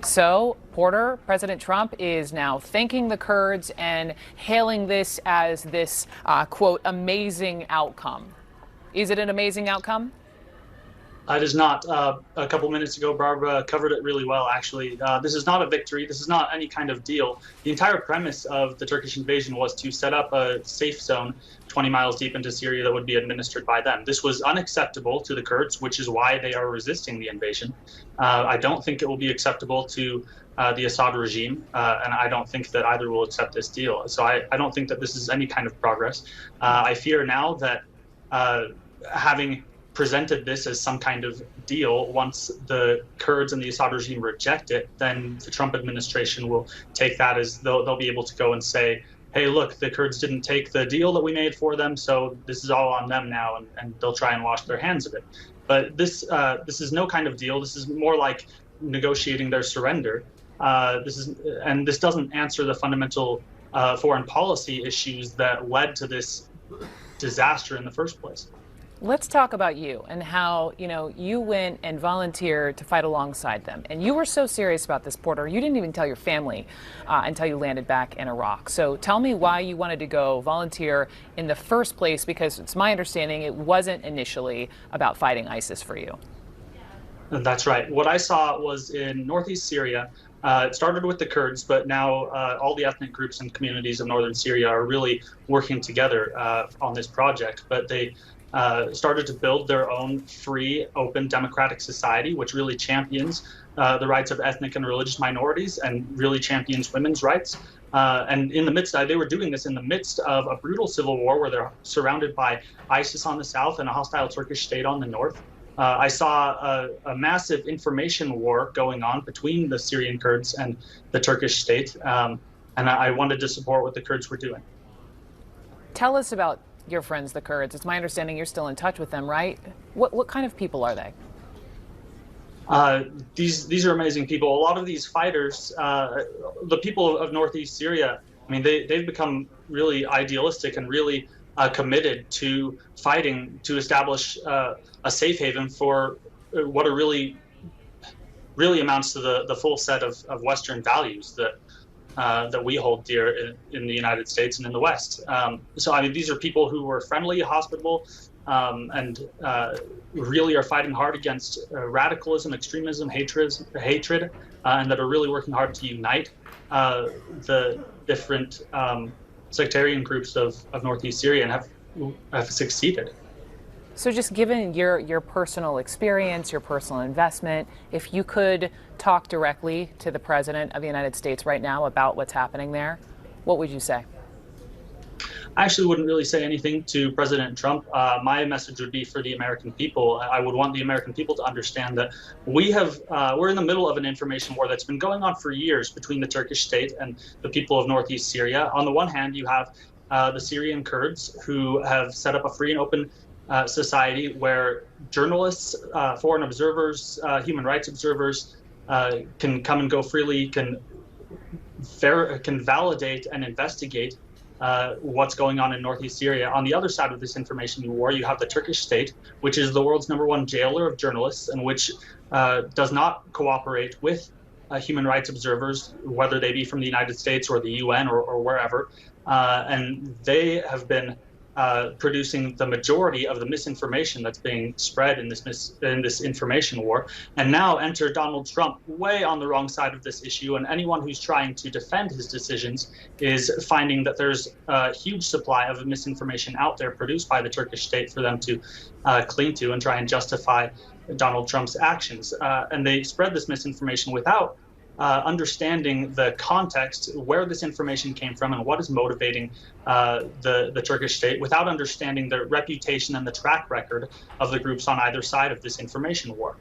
So, Porter, President Trump is now thanking the Kurds and hailing this as this, quote, amazing outcome. Is it an amazing outcome? It is not. A couple minutes ago, Barbara covered it really well, actually. This is not a victory. This is not any kind of deal. The entire premise of the Turkish invasion was to set up a safe zone 20 miles deep into Syria that would be administered by them. This was unacceptable to the Kurds, which is why they are resisting the invasion. I don't think it will be acceptable to the Assad regime, and I don't think that either will accept this deal. So I don't think that this is any kind of progress. I fear now that having presented this as some kind of deal, once the Kurds and the Assad regime reject it, then the Trump administration will take that as they'll be able to go and say, hey, look, the Kurds didn't take the deal that we made for them, so this is all on them now, and they'll try and wash their hands of it. But this is no kind of deal. This is more like negotiating their surrender. This doesn't answer the fundamental foreign policy issues that led to this disaster in the first place. Let's talk about you and how, you went and volunteered to fight alongside them. And you were so serious about this, Porter, you didn't even tell your family until you landed back in Iraq. So tell me why you wanted to go volunteer in the first place, because it's my understanding it wasn't initially about fighting ISIS for you. That's right. What I saw was in northeast Syria. It started with the Kurds, but now all the ethnic groups and communities of northern Syria are really working together on this project. But they started to build their own free, open, democratic society, which really champions the rights of ethnic and religious minorities and really champions women's rights. And in the midst, they were doing this in the midst of a brutal civil war where they're surrounded by ISIS on the south and a hostile Turkish state on the north. I saw a massive information war going on between the Syrian Kurds and the Turkish state, and I wanted to support what the Kurds were doing. Tell us about your friends, the Kurds. It's my understanding you're still in touch with them, right? What kind of people are they? These are amazing people. A lot of these fighters, the people of northeast Syria, I mean, they've become really idealistic and really committed to fighting to establish a safe haven for what are really amounts to the full set of Western values that we hold dear in the United States and in the West. So I mean, these are people who were friendly, hospitable, and really are fighting hard against radicalism, extremism, hatred, and that are really working hard to unite the different sectarian groups of northeast Syria and have succeeded. So just given your personal experience, your personal investment, if you could talk directly to the President of the United States right now about what's happening there, what would you say? I actually wouldn't really say anything to President Trump. My message would be for the American people. I would want the American people to understand that we're in the middle of an information war that's been going on for years between the Turkish state and the people of northeast Syria. On the one hand, you have the Syrian Kurds who have set up a free and open society where journalists, foreign observers, human rights observers can come and go freely, can validate and investigate what's going on in northeast Syria. On the other side of this information war, you have the Turkish state, which is the world's #1 jailer of journalists and which does not cooperate with human rights observers, whether they be from the United States or the UN or wherever. And they have been producing the majority of the misinformation that's being spread in this information war. And now enter Donald Trump, way on the wrong side of this issue. And anyone who's trying to defend his decisions is finding that there's a huge supply of misinformation out there produced by the Turkish state for them to cling to and try and justify Donald Trump's actions. And they spread this misinformation without understanding the context, where this information came from and what is motivating the Turkish state, without understanding the reputation and the track record of the groups on either side of this information war.